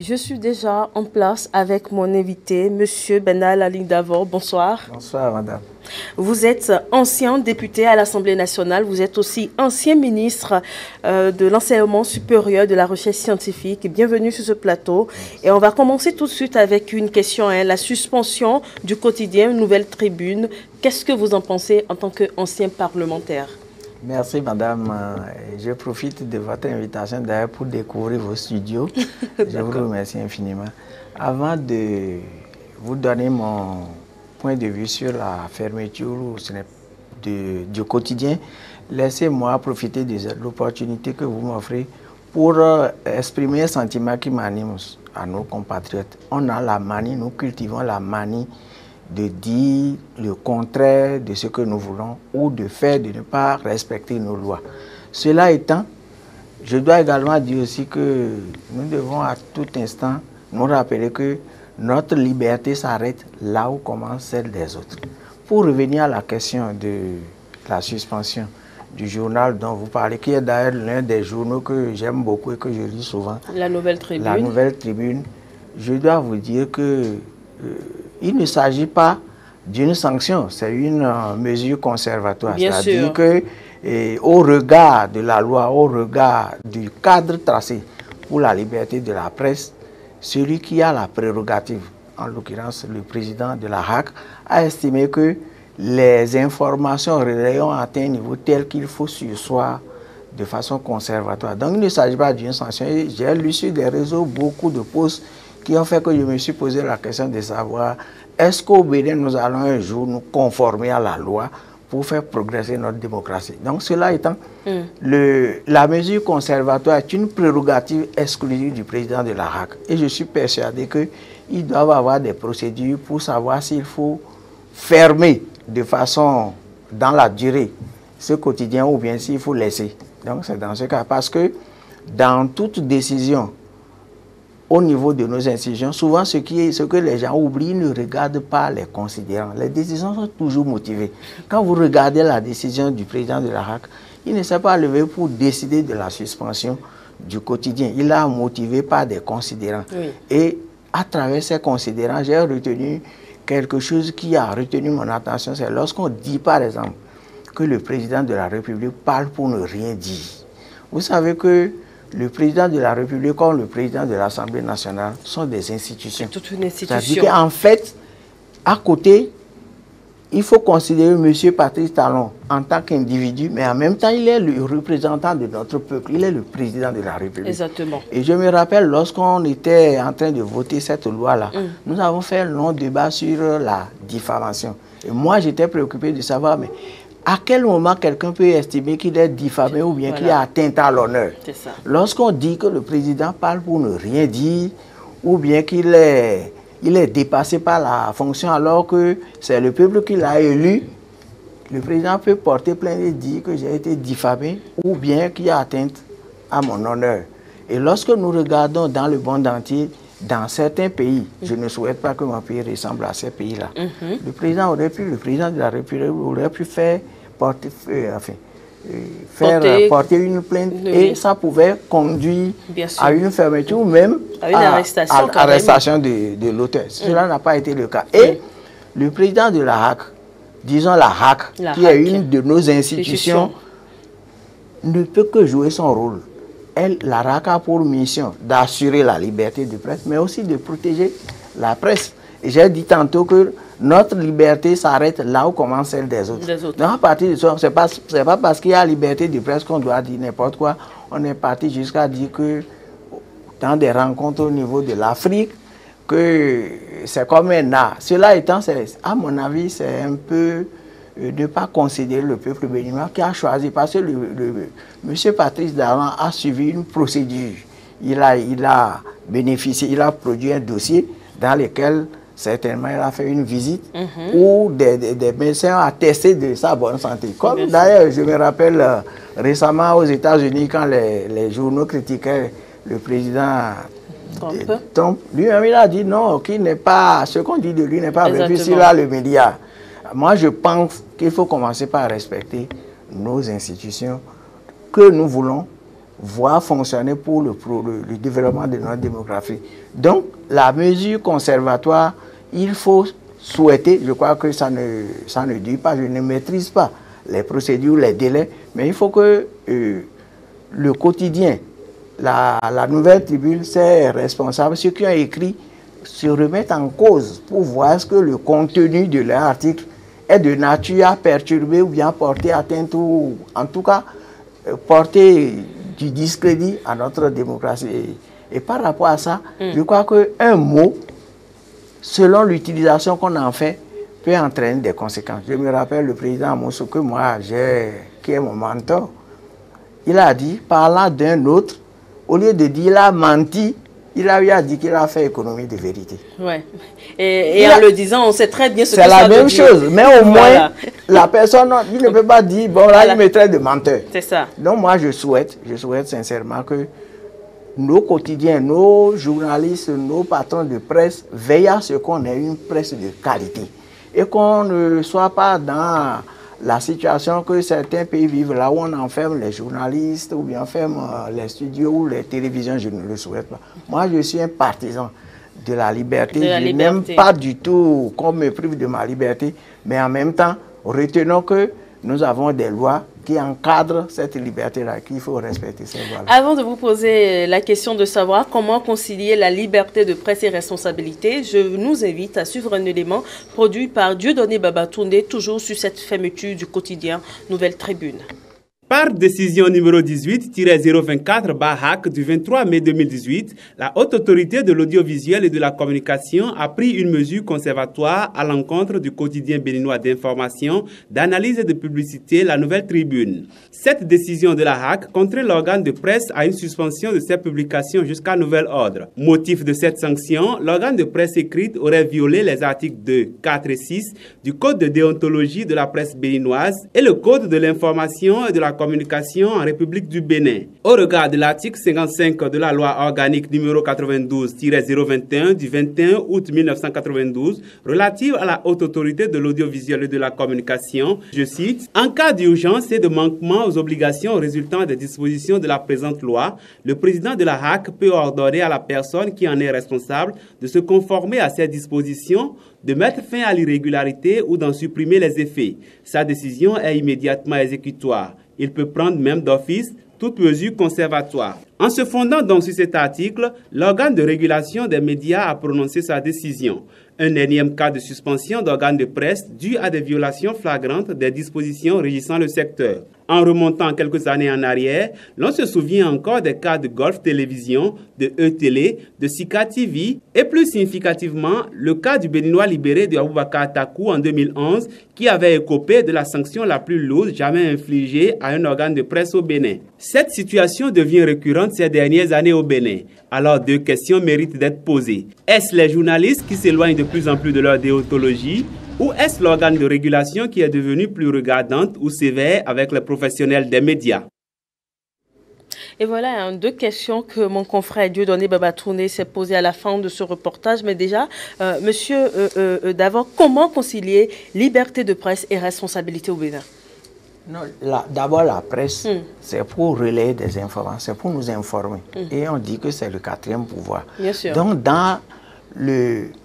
Je suis déjà en place avec mon invité, Monsieur Benal Ali Davor. Bonsoir. Bonsoir, madame. Vous êtes ancien député à l'Assemblée nationale. Vous êtes aussi ancien ministre de l'enseignement supérieur, de la recherche scientifique. Bienvenue sur ce plateau. Et on va commencer tout de suite avec une question. La suspension du quotidien Nouvelle Tribune. Qu'est-ce que vous en pensez en tant qu'ancien parlementaire? Merci, madame. Je profite de votre invitation d'ailleurs pour découvrir vos studios. Je vous remercie infiniment. Avant de vous donner mon point de vue sur la fermeture du quotidien, laissez-moi profiter de l'opportunité que vous m'offrez pour exprimer un sentiment qui m'anime à nos compatriotes. On a la manie, nous cultivons la manie de dire le contraire de ce que nous voulons ou de faire, de ne pas respecter nos lois. Cela étant, je dois également dire aussi que nous devons à tout instant nous rappeler que notre liberté s'arrête là où commence celle des autres. Pour revenir à la question de la suspension du journal dont vous parlez, qui est d'ailleurs l'un des journaux que j'aime beaucoup et que je lis souvent, La Nouvelle Tribune. La Nouvelle Tribune, je dois vous dire que il ne s'agit pas d'une sanction, c'est une mesure conservatoire. C'est-à-dire que, au regard de la loi, au regard du cadre tracé pour la liberté de la presse, celui qui a la prérogative, en l'occurrence le président de la HAC, a estimé que les informations relayées ont atteint un niveau tel qu'il faut surseoir de façon conservatoire. Donc il ne s'agit pas d'une sanction. J'ai lu sur des réseaux beaucoup de posts qui ont fait que je me suis posé la question de savoir est-ce qu'au Bénin, nous allons un jour nous conformer à la loi pour faire progresser notre démocratie. Donc cela étant, la mesure conservatoire est une prérogative exclusive du président de la HAC. Et je suis persuadé qu'ils doivent avoir des procédures pour savoir s'il faut fermer de façon dans la durée ce quotidien ou bien s'il faut laisser. Donc c'est dans ce cas, parce que dans toute décision au niveau de nos institutions, souvent ce que les gens oublient, ne regardent pas les considérants. Les décisions sont toujours motivées. Quand vous regardez la décision du président de la HAC, il ne s'est pas levé pour décider de la suspension du quotidien. Il a motivé par des considérants. Oui. Et à travers ces considérants, j'ai retenu quelque chose qui a retenu mon attention. C'est lorsqu'on dit par exemple que le président de la République parle pour ne rien dire. Vous savez que le président de la République comme le président de l'Assemblée nationale sont des institutions. C'est toute une institution. C'est-à-dire qu'en fait, à côté, il faut considérer M. Patrice Talon en tant qu'individu, mais en même temps, il est le représentant de notre peuple. Il est le président de la République. Exactement. Et je me rappelle, lorsqu'on était en train de voter cette loi-là, nous avons fait un long débat sur la diffamation. Et moi, j'étais préoccupé de savoir, mais à quel moment quelqu'un peut estimer qu'il est diffamé ou bien qu'il a atteint à l'honneur? Lorsqu'on dit que le président parle pour ne rien dire ou bien qu'il est dépassé par la fonction alors que c'est le peuple qui l'a élu, le président peut porter plainte et dire que j'ai été diffamé ou bien qu'il a atteint à mon honneur. Et lorsque nous regardons dans le monde entier, dans certains pays, je ne souhaite pas que mon pays ressemble à ces pays-là. Le président de la République aurait pu faire porter une plainte et ça pouvait conduire à une fermeture ou même à une arrestation de l'auteur. Cela n'a pas été le cas. Et le président de la HAC, disons la HAC, qui est une de nos institutions, ne peut que jouer son rôle. La HAC a pour mission d'assurer la liberté de presse, mais aussi de protéger la presse. Et j'ai dit tantôt que notre liberté s'arrête là où commence celle des autres. Donc à partir de ça, ce n'est pas parce qu'il y a liberté de presse qu'on doit dire n'importe quoi. On est parti jusqu'à dire que dans des rencontres au niveau de l'Afrique, que c'est comme un art. Cela étant, à mon avis, c'est un peu de ne pas considérer le peuple béninois qui a choisi, parce que M. Patrice Talon a suivi une procédure. Il a bénéficié, il a produit un dossier dans lequel certainement il a fait une visite où des médecins ont attesté de sa bonne santé. Comme d'ailleurs, je me rappelle récemment aux États-Unis, quand les journaux critiquaient le président Trump, lui-même il a dit non, ce qu'on dit de lui n'est pas vrai, puisqu'il a le média. Moi, je pense qu'il faut commencer par respecter nos institutions que nous voulons voie fonctionner pour le développement de notre démographie. Donc, la mesure conservatoire, il faut souhaiter, je crois que ça ne dit pas, je ne maîtrise pas les procédures, les délais, mais il faut que le quotidien, la Nouvelle Tribune, ses responsables, ceux qui ont écrit, se remettent en cause pour voir ce que le contenu de leur article est de nature à perturber ou bien porter atteinte ou en tout cas porter du discrédit à notre démocratie. Et par rapport à ça, je crois qu'un mot, selon l'utilisation qu'on en fait, peut entraîner des conséquences. Je me rappelle le président Amoussou, que moi, qui est mon mentor, il a dit, parlant d'un autre, au lieu de dire il a menti, il a dit qu'il a fait économie de vérité. Ouais. Et en le disant, on sait très bien ce que ça veut dire. C'est la même chose, mais au moins, la personne, il ne peut pas dire, bon là, il me traite de menteur. C'est ça. Donc moi, je souhaite sincèrement que nos quotidiens, nos journalistes, nos patrons de presse veillent à ce qu'on ait une presse de qualité. Et qu'on ne soit pas dans la situation que certains pays vivent, là où on enferme les journalistes ou bien enferme les studios ou les télévisions. Je ne le souhaite pas. Moi, je suis un partisan de la liberté. Je n'aime pas du tout qu'on me prive de ma liberté, mais en même temps, retenons que nous avons des lois qui encadrent cette liberté-là, qu'il faut respecter ces lois-là. Avant de vous poser la question de savoir comment concilier la liberté de presse et responsabilité, je nous invite à suivre un élément produit par Dieudonné Babatoundé, toujours sur cette fermeture du quotidien Nouvelle Tribune. Par décision numéro 18-024/HAC du 23 mai 2018, la Haute Autorité de l'audiovisuel et de la communication a pris une mesure conservatoire à l'encontre du quotidien béninois d'information, d'analyse et de publicité, la Nouvelle Tribune. Cette décision de la HAC contraint l'organe de presse à une suspension de ses publications jusqu'à nouvel ordre. Motif de cette sanction, l'organe de presse écrite aurait violé les articles 2, 4 et 6 du Code de déontologie de la presse béninoise et le Code de l'information et de la communication en République du Bénin. Au regard de l'article 55 de la loi organique numéro 92-021 du 21 août 1992 relative à la Haute Autorité de l'audiovisuel et de la communication, je cite, « En cas d'urgence et de manquement aux obligations résultant des dispositions de la présente loi, le président de la HAC peut ordonner à la personne qui en est responsable de se conformer à ces dispositions, de mettre fin à l'irrégularité ou d'en supprimer les effets. Sa décision est immédiatement exécutoire. Il peut prendre même d'office toute mesure conservatoire. » En se fondant donc sur cet article, l'organe de régulation des médias a prononcé sa décision. Un énième cas de suspension d'organes de presse dû à des violations flagrantes des dispositions régissant le secteur. En remontant quelques années en arrière, l'on se souvient encore des cas de Golf Télévision, de E-Télé, de Sika TV et plus significativement, le cas du Béninois libéré de Aboubakar Takou en 2011 qui avait écopé de la sanction la plus lourde jamais infligée à un organe de presse au Bénin. Cette situation devient récurrente ces dernières années au Bénin. Alors deux questions méritent d'être posées. Est-ce les journalistes qui s'éloignent de plus en plus de leur déontologie? Ou est-ce l'organe de régulation qui est devenu plus regardante ou sévère avec les professionnels des médias? Et voilà deux questions que mon confrère Dieudonné Babatoundé s'est posé à la fin de ce reportage. Mais déjà, monsieur Davor, comment concilier liberté de presse et responsabilité au Bénin? D'abord, la presse, c'est pour relayer des informations, c'est pour nous informer. Et on dit que c'est le quatrième pouvoir. Bien sûr. Donc, dans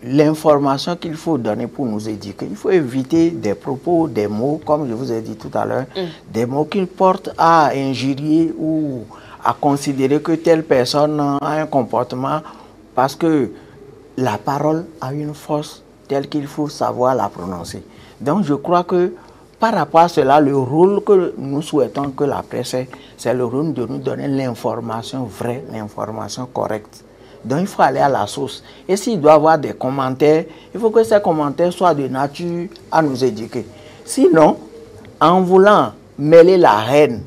l'information qu'il faut donner pour nous éduquer, il faut éviter des propos, des mots, comme je vous ai dit tout à l'heure, des mots qui portent à injurier ou à considérer que telle personne a un comportement, parce que la parole a une force telle qu'il faut savoir la prononcer. Donc, je crois que par rapport à cela, le rôle que nous souhaitons que la presse ait, c'est le rôle de nous donner l'information vraie, l'information correcte. Donc il faut aller à la source. Et s'il doit y avoir des commentaires, il faut que ces commentaires soient de nature à nous éduquer. Sinon, en voulant mêler la haine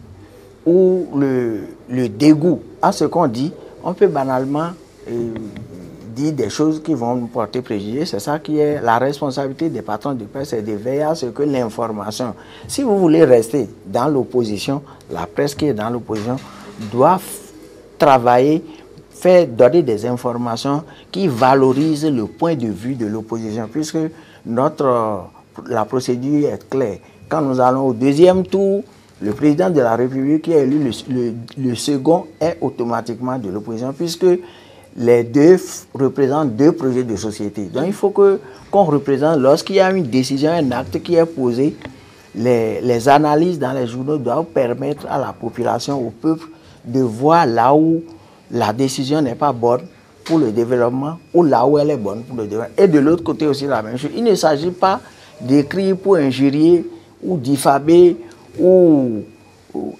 ou le dégoût à ce qu'on dit, on peut banalement dire des choses qui vont nous porter préjudice. C'est ça qui est la responsabilité des patrons de presse, c'est de veiller à ce que l'information, si vous voulez rester dans l'opposition, la presse qui est dans l'opposition doit travailler, donner des informations qui valorisent le point de vue de l'opposition, puisque la procédure est claire. Quand nous allons au deuxième tour, le président de la République qui est élu, le second est automatiquement de l'opposition, puisque les deux représentent deux projets de société. Donc il faut qu'on représente, lorsqu'il y a une décision, un acte qui est posé, les analyses dans les journaux doivent permettre à la population, au peuple, de voir là où la décision n'est pas bonne pour le développement ou là où elle est bonne pour le développement. Et de l'autre côté aussi la même chose. Il ne s'agit pas d'écrire pour injurier ou diffamer ou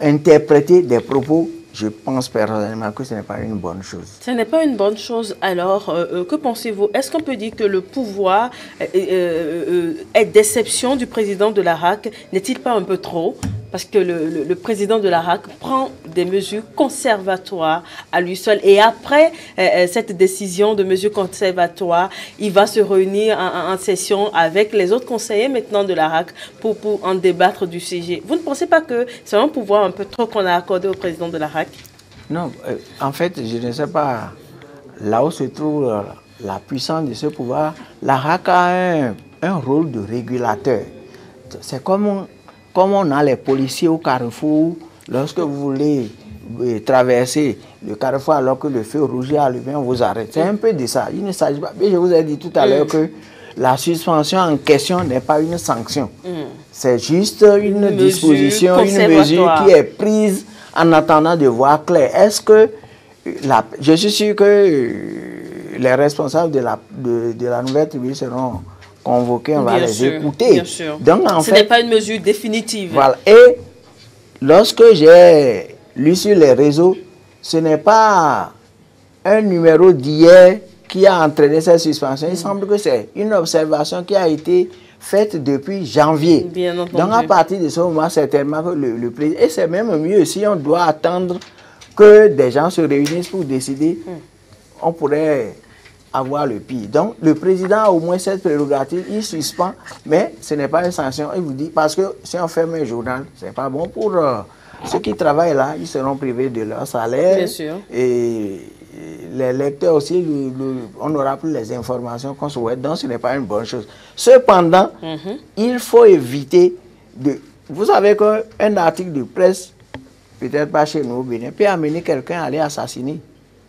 interpréter des propos. Je pense personnellement que ce n'est pas une bonne chose. Ce n'est pas une bonne chose. Alors, que pensez-vous? Est-ce qu'on peut dire que le pouvoir est déception du président de la RAC? N'est-il pas un peu trop? Parce que le président de la RAC prend des mesures conservatoires à lui seul. Et après cette décision de mesures conservatoires, il va se réunir en session avec les autres conseillers maintenant de la RAC pour en débattre du sujet. Vous ne pensez pas que c'est un pouvoir un peu trop qu'on a accordé au président de la RAC? Non, en fait, je ne sais pas là où se trouve la puissance de ce pouvoir. La RAC a un rôle de régulateur. C'est comme on a les policiers au carrefour, lorsque vous voulez traverser le carrefour alors que le feu rouge est allumé, on vous arrête. C'est un peu de ça. Il ne s'agit pas. Mais je vous ai dit tout à l'heure que la suspension en question n'est pas une sanction. C'est juste une disposition, une mesure qui est prise en attendant de voir clair. Est-ce que je suis sûr que les responsables de la nouvelle tribune seront convoqués, on va les écouter. Bien sûr. Donc, en ce fait, n'est pas une mesure définitive. Voilà. Et lorsque j'ai lu sur les réseaux, ce n'est pas un numéro d'hier qui a entraîné cette suspension. Il semble que c'est une observation qui a été faite depuis janvier. Bien entendu. Donc à partir de ce moment, certainement que le président... Et c'est même mieux si on doit attendre que des gens se réunissent pour décider, on pourrait avoir le pire. Donc, le président a au moins cette prérogative, il suspend, mais ce n'est pas une sanction. Il vous dit, parce que si on ferme un journal, ce n'est pas bon pour ceux qui travaillent là, ils seront privés de leur salaire. Bien sûr. Et les lecteurs aussi, on n'aura plus les informations qu'on souhaite, donc ce n'est pas une bonne chose. Cependant, il faut éviter de... Vous savez qu'un article de presse, peut-être pas chez nous au Bénin, peut amener quelqu'un à aller assassiner.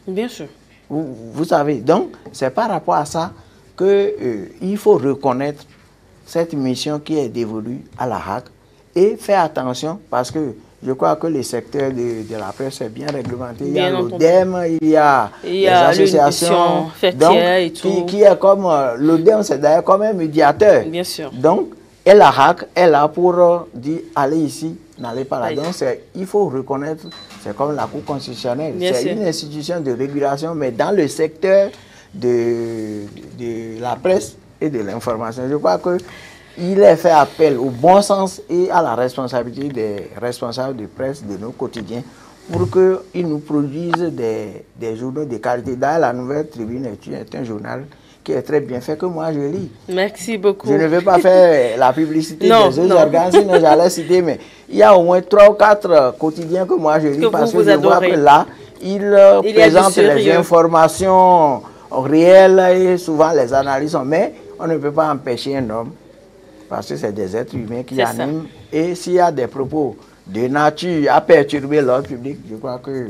Bien sûr. Vous savez, donc c'est par rapport à ça qu'il faut reconnaître cette mission qui est dévolue à la RAC et faire attention parce que je crois que le secteur de la presse est bien réglementé. Il y a l'ODEM, il y a les associations donc, et tout. Qui est comme l'ODEM, c'est d'ailleurs comme un médiateur. Bien sûr. Donc, et la RAC est là pour dire allez ici, n'allez pas là. Donc, il faut reconnaître, c'est comme la Cour constitutionnelle. C'est une institution de régulation, mais dans le secteur de la presse et de l'information. Je crois qu'il est fait appel au bon sens et à la responsabilité des responsables de presse de nos quotidiens pour qu'ils nous produisent des journaux de qualité. D'ailleurs, la Nouvelle Tribune est un journal qui est très bien fait, que moi je lis. Merci beaucoup. Je ne vais pas faire la publicité des autres organes, sinon j'allais citer, mais il y a au moins 3 ou 4 quotidiens que moi je lis parce que je vois que là, ils présentent les informations réelles et souvent les analyses. Mais on ne peut pas empêcher un homme, parce que c'est des êtres humains qui animent. Et s'il y a des propos de nature à perturber l'ordre public, je crois que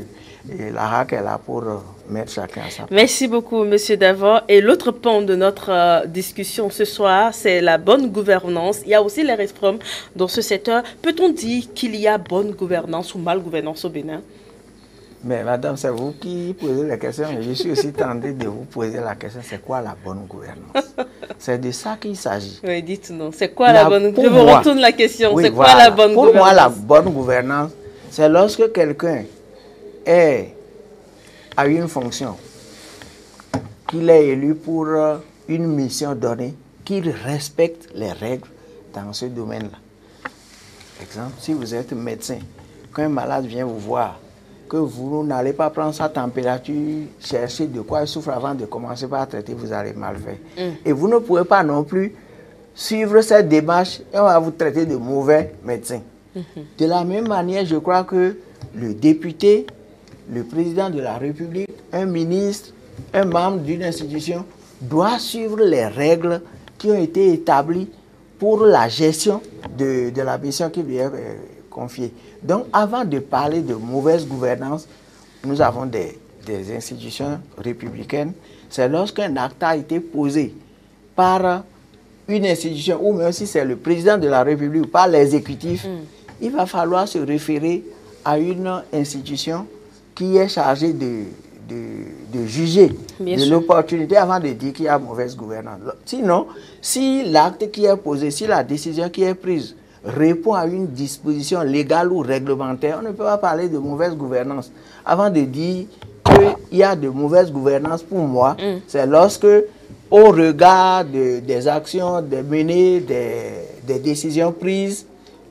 la RAC est là pour mettre chacun à sa place. Merci beaucoup, M. Davor. Et l'autre pan de notre discussion ce soir, c'est la bonne gouvernance. Il y a aussi les réformes dans ce secteur. Peut-on dire qu'il y a bonne gouvernance ou mal gouvernance au Bénin? Mais madame, c'est vous qui posez la question, mais je suis aussi tenté de vous poser la question, c'est quoi la bonne gouvernance? C'est de ça qu'il s'agit. Oui, dites-nous, c'est quoi la bonne gouvernance? Je vous retourne la question, c'est quoi la bonne gouvernance? Pour moi, la bonne gouvernance, c'est lorsque quelqu'un a une fonction, qu'il est élu pour une mission donnée, qu'il respecte les règles dans ce domaine-là. Exemple, si vous êtes médecin, quand un malade vient vous voir, que vous n'allez pas prendre sa température, chercher de quoi il souffre avant de commencer par traiter, vous allez mal faire. Et vous ne pouvez pas non plus suivre cette démarche et on va vous traiter de mauvais médecin. De la même manière, je crois que le député, le président de la République, un ministre, un membre d'une institution doit suivre les règles qui ont été établies pour la gestion de la mission qui lui est confié. Donc, avant de parler de mauvaise gouvernance, nous avons des institutions républicaines. C'est lorsqu'un acte a été posé par une institution, ou même si c'est le président de la République ou par l'exécutif, il va falloir se référer à une institution qui est chargée de juger de l'opportunité avant de dire qu'il y a mauvaise gouvernance. Sinon, si l'acte qui est posé, si la décision qui est prise répond à une disposition légale ou réglementaire, on ne peut pas parler de mauvaise gouvernance. Avant de dire qu'il y a de mauvaise gouvernance, pour moi, c'est lorsque, au regard des actions, des menées, des décisions prises,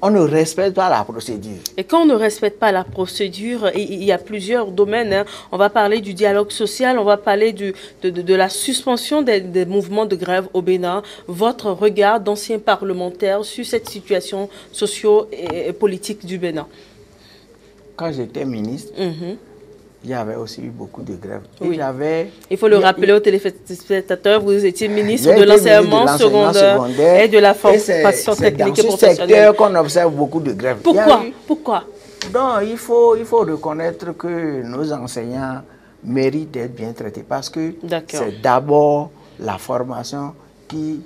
on ne respecte pas la procédure. Et quand on ne respecte pas la procédure, il y a plusieurs domaines. Hein. On va parler du dialogue social, on va parler de la suspension des mouvements de grève au Bénin. Votre regard d'ancien parlementaire sur cette situation socio- et politique du Bénin? Quand j'étais ministre, il y avait aussi eu beaucoup de grèves. Oui. Il faut le rappeler aux téléspectateurs, vous étiez ministre de l'enseignement secondaire et de la formation technique et professionnelle. C'est dans ce secteur qu'on observe beaucoup de grèves. Pourquoi? Donc, il faut reconnaître que nos enseignants méritent d'être bien traités parce que c'est d'abord la formation qui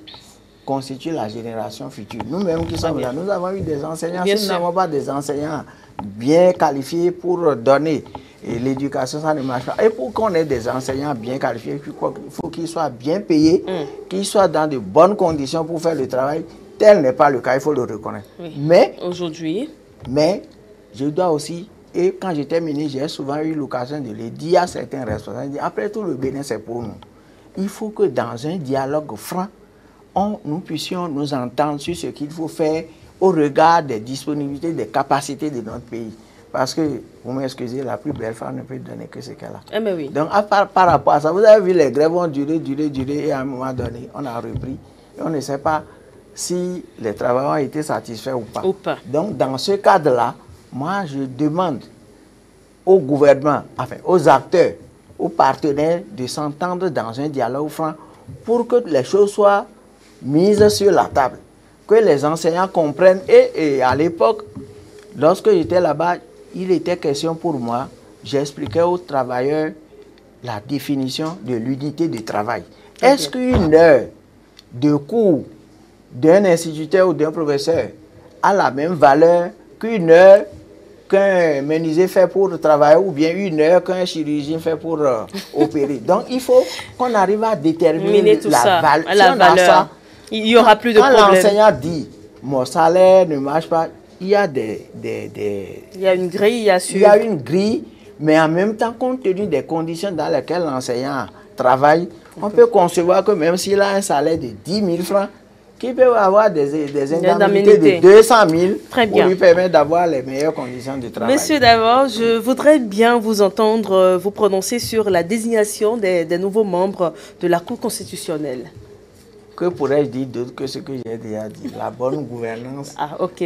constitue la génération future. Nous-mêmes qui sommes là, nous avons eu des enseignants. Si nous n'avons pas des enseignants bien qualifiés pour donner l'éducation, ça ne marche pas. Et pour qu'on ait des enseignants bien qualifiés, il faut qu'ils soient bien payés, qu'ils soient dans de bonnes conditions pour faire le travail. Tel n'est pas le cas, il faut le reconnaître. Oui. Mais je dois aussi, et quand j'étais ministre, j'ai souvent eu l'occasion de le dire à certains responsables, après tout le Bénin c'est pour nous. Il faut que dans un dialogue franc, nous puissions nous entendre sur ce qu'il faut faire au regard des disponibilités, des capacités de notre pays. Parce que, vous m'excusez, la plus belle femme ne peut donner que ce qu'elle a. Oui. Donc, par rapport à ça, vous avez vu, les grèves ont duré, et à un moment donné, on a repris. Et on ne sait pas si les travailleurs ont été satisfaits ou pas. Donc, dans ce cadre-là, moi, je demande au gouvernement, enfin, aux acteurs, aux partenaires de s'entendre dans un dialogue franc pour que les choses soient mises sur la table. Que les enseignants comprennent. Et à l'époque, lorsque j'étais là-bas, il était question pour moi, j'expliquais aux travailleurs la définition de l'unité de travail. Est-ce qu'une heure de cours d'un instituteur ou d'un professeur a la même valeur qu'une heure qu'un menuisier fait pour travailler ou bien une heure qu'un chirurgien fait pour opérer? Donc, il faut qu'on arrive à déterminer la valeur. Il n'y aura plus de problème. Quand l'enseignant dit, mon salaire ne marche pas, il y a il y a une grille, il y a une grille, mais en même temps, compte tenu des conditions dans lesquelles l'enseignant travaille, on peut concevoir que même s'il a un salaire de 10 000 francs, qu'il peut avoir des indemnités de 200 000 pour lui permettre d'avoir les meilleures conditions de travail. Monsieur, d'abord, je voudrais bien vous entendre vous prononcer sur la désignation des nouveaux membres de la Cour constitutionnelle. Que pourrais-je dire d'autre que ce que j'ai déjà dit? La bonne gouvernance,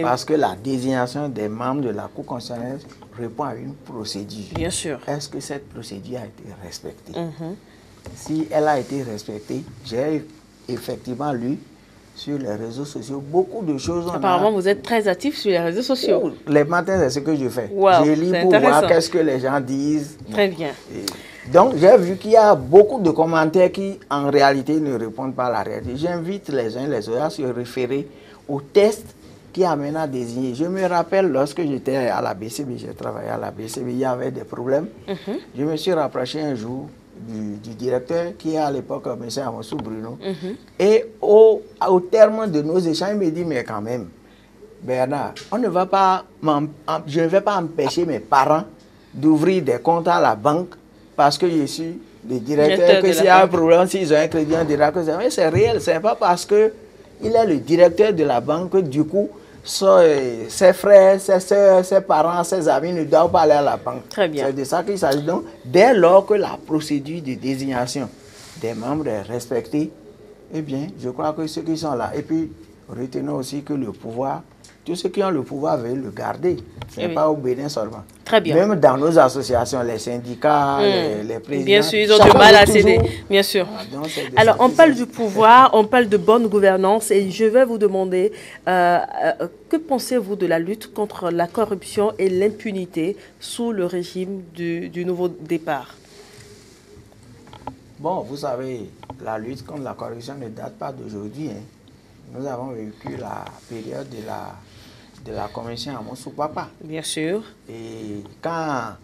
parce que la désignation des membres de la Cour constitutionnelle répond à une procédure. Bien sûr. Est-ce que cette procédure a été respectée? Si elle a été respectée, j'ai effectivement lu sur les réseaux sociaux beaucoup de choses. Apparemment, vous êtes très actif sur les réseaux sociaux. Les matins, c'est ce que je fais. Wow, je lis pour voir qu'est-ce que les gens disent. Très bien. Donc, j'ai vu qu'il y a beaucoup de commentaires qui, en réalité, ne répondent pas à la réalité. J'invite les uns les autres à se référer au test qui amène à désigner. Je me rappelle, lorsque j'étais à la BCB, j'ai travaillé à la BCB, il y avait des problèmes. Je me suis rapproché un jour du directeur, qui est à l'époque M. Amosou Bruno. Et au terme de nos échanges, il me dit, mais quand même, Bernard, je ne vais pas empêcher mes parents d'ouvrir des comptes à la banque parce que je suis le directeur, que s'il y a un problème, s'ils ont un crédit, on dira que c'est réel. Ce n'est pas parce qu'il est le directeur de la banque que du coup, ses frères, ses soeurs, ses parents, ses amis ne doivent pas aller à la banque. Très bien. C'est de ça qu'il s'agit. Donc, dès lors que la procédure de désignation des membres est respectée, eh bien, je crois que ceux qui sont là. Et puis, retenons aussi que le pouvoir tous ceux qui ont le pouvoir veulent le garder. Ce n'est pas au Bénin seulement. Très bien. Même dans nos associations, les syndicats, les présidents. Bien sûr, ils ont du mal à céder. Bien sûr. Alors, on parle du pouvoir, on parle de bonne gouvernance et je vais vous demander, que pensez-vous de la lutte contre la corruption et l'impunité sous le régime du nouveau départ? Bon, vous savez, la lutte contre la corruption ne date pas d'aujourd'hui. Hein. Nous avons vécu la période de la commission à Moussou-Papa. Bien sûr. Et quand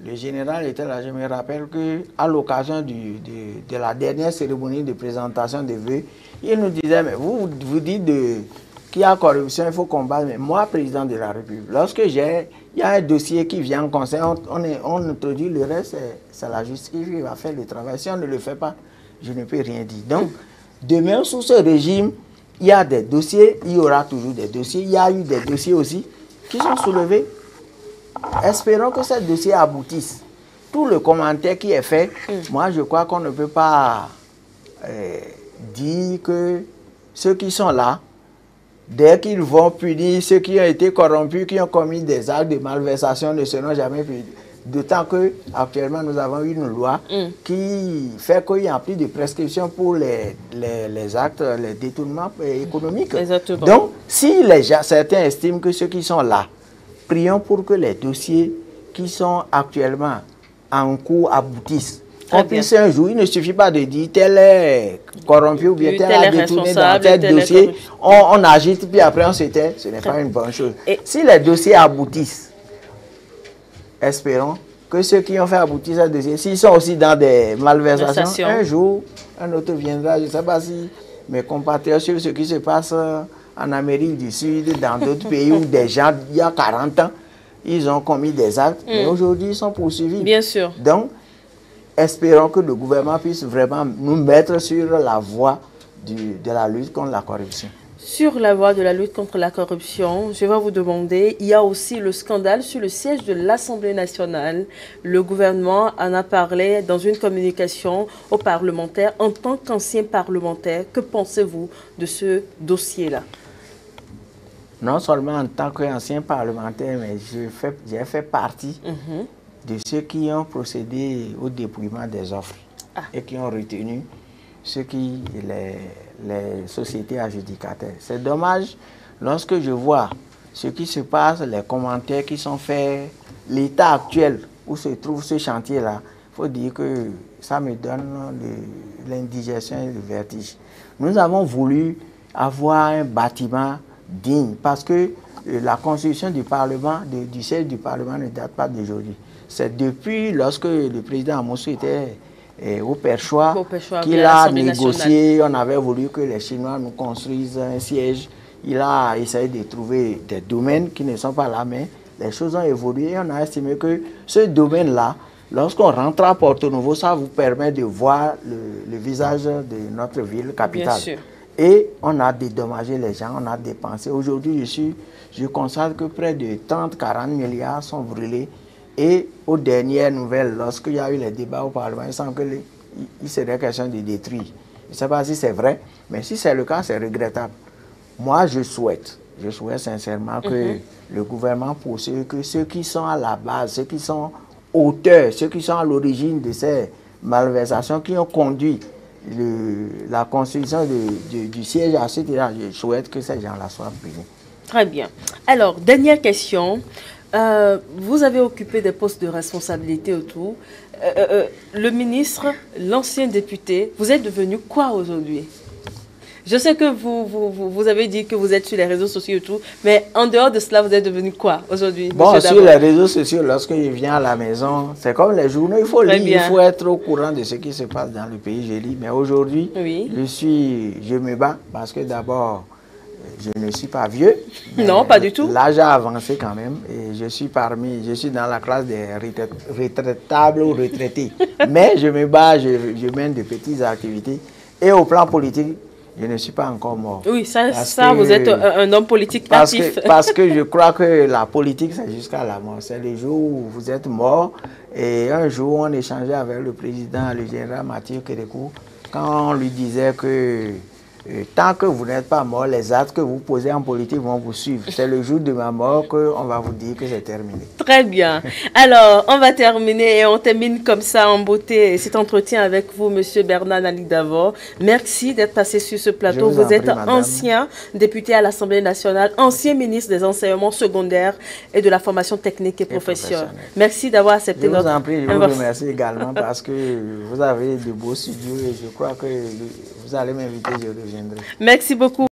le général était là, je me rappelle qu'à l'occasion de la dernière cérémonie de présentation des vœux, il nous disait, mais vous dites qu'il y a corruption, il faut combattre. Mais moi, président de la République, lorsque il y a un dossier qui vient en conseil, on introduit le reste, c'est la justice qui va faire le travail. Si on ne le fait pas, je ne peux rien dire. Donc, demain, sous ce régime, il y a des dossiers, il y aura toujours des dossiers. Il y a eu des dossiers aussi qui sont soulevés. Espérons que ces dossiers aboutissent. Tout le commentaire qui est fait, moi je crois qu'on ne peut pas dire que ceux qui sont là, dès qu'ils vont punir ceux qui ont été corrompus, qui ont commis des actes de malversation, ne seront jamais punis. D'autant qu'actuellement, nous avons une loi qui fait qu'il n'y a plus de prescription pour les actes, les détournements économiques. Exactement. Donc, si certains estiment que ceux qui sont là, prions pour que les dossiers qui sont actuellement en cours aboutissent. On puisse un jour, il ne suffit pas de dire tel est corrompu ou bien tel a détourné dans tel dossier. On agite, puis après on se tait. Ce n'est pas une bonne chose. Et si les dossiers aboutissent, espérons que ceux qui ont fait aboutir ce dossier, s'ils sont aussi dans des malversations, un jour, un autre viendra. Je ne sais pas si mes compatriotes suivent ce qui se passe en Amérique du Sud, dans d'autres pays où des gens, il y a 40 ans, ils ont commis des actes, mais aujourd'hui, ils sont poursuivis. Bien sûr. Donc, espérons que le gouvernement puisse vraiment nous mettre sur la voie de la lutte contre la corruption. Sur la voie de la lutte contre la corruption, je vais vous demander, il y a aussi le scandale sur le siège de l'Assemblée nationale. Le gouvernement en a parlé dans une communication aux parlementaires. En tant qu'ancien parlementaire, que pensez-vous de ce dossier-là? Non seulement en tant qu'ancien parlementaire, mais j'ai fait partie de ceux qui ont procédé au dépouillement des offres et qui ont retenu les sociétés adjudicataires. C'est dommage lorsque je vois ce qui se passe, les commentaires qui sont faits, l'état actuel où se trouve ce chantier-là. Il faut dire que ça me donne l'indigestion et le vertige. Nous avons voulu avoir un bâtiment digne parce que la construction du Parlement, du siège du Parlement ne date pas d'aujourd'hui. C'est depuis lorsque le président Amoussou était au Perchoir qu'il a négocié. On avait voulu que les Chinois nous construisent un siège. Il a essayé de trouver des domaines qui ne sont pas là, mais les choses ont évolué et on a estimé que ce domaine-là, lorsqu'on rentre à Porto Novo, ça vous permet de voir le visage de notre ville capitale. Bien sûr. Et on a dédommagé les gens, on a dépensé. Aujourd'hui, je constate que près de 30-40 milliards sont brûlés. Et aux dernières nouvelles, lorsqu'il y a eu les débats au Parlement, il semble qu'il serait question de détruire. Je ne sais pas si c'est vrai, mais si c'est le cas, c'est regrettable. Moi, je souhaite sincèrement que le gouvernement poursuive, que ceux qui sont à la base, ceux qui sont auteurs, ceux qui sont à l'origine de ces malversations, qui ont conduit la construction du siège à ce là, je souhaite que ces gens-là soient punis. Très bien. Alors, dernière question. Vous avez occupé des postes de responsabilité autour. Le ministre, l'ancien député, vous êtes devenu quoi aujourd'hui? Je sais que vous avez dit que vous êtes sur les réseaux sociaux et tout, mais en dehors de cela, vous êtes devenu quoi aujourd'hui? Bon, sur les réseaux sociaux, lorsque je viens à la maison, c'est comme les journaux, il faut lire, il faut être au courant de ce qui se passe dans le pays, je lis. Mais aujourd'hui, je me bats parce que d'abord, je ne suis pas vieux. Non, pas du tout. L'âge a avancé quand même et je suis dans la classe des retraitables ou retraités. Mais je me bats, je mène de petites activités. Et au plan politique, je ne suis pas encore mort. Oui, vous êtes un homme politique actif. Parce que je crois que la politique, c'est jusqu'à la mort. C'est le jour où vous êtes mort. Et un jour, on échangeait avec le président, le général Mathieu Kérékou, quand on lui disait que tant que vous n'êtes pas mort, les actes que vous posez en politique vont vous suivre. C'est le jour de ma mort qu'on va vous dire que c'est terminé. Très bien. Alors, on va terminer et on termine comme ça en beauté cet entretien avec vous, Monsieur Bernard Nali Davor. Merci d'être passé sur ce plateau. Vous êtes ancien député à l'Assemblée nationale, ancien ministre des enseignements secondaires et de la formation technique et professionnelle. Merci d'avoir accepté notre invitation. Je vous remercie également parce que vous avez de beaux studios et je crois que vous allez m'inviter, je reviendrai. Merci beaucoup.